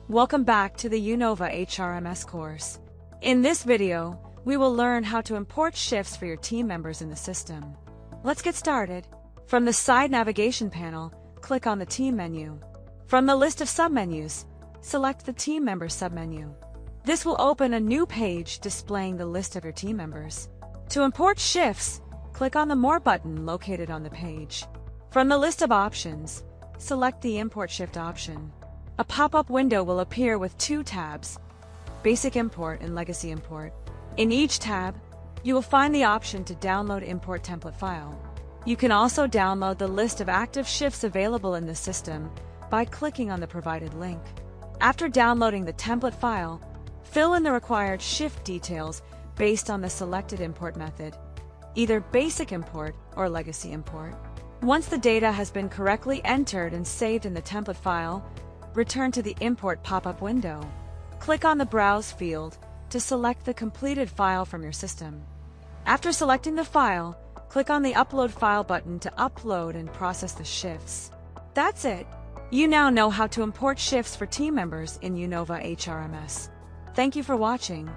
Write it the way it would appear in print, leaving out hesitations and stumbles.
Welcome back to the uKnowva HRMS course. In this video, we will learn how to import shifts for your team members in the system. Let's get started. From the side navigation panel, click on the Team menu. From the list of submenus, select the Team Members submenu. This will open a new page displaying the list of your team members. To import shifts, click on the More button located on the page. From the list of options, select the Import Shift option. A pop-up window will appear with two tabs, Basic Import and Legacy Import. In each tab, you will find the option to download import template file. You can also download the list of active shifts available in the system by clicking on the provided link. After downloading the template file, fill in the required shift details based on the selected import method, either Basic Import or Legacy Import. Once the data has been correctly entered and saved in the template file, return to the Import pop-up window. Click on the Browse field to select the completed file from your system. After selecting the file, click on the Upload File button to upload and process the shifts. That's it! You now know how to import shifts for team members in uKnowva HRMS. Thank you for watching.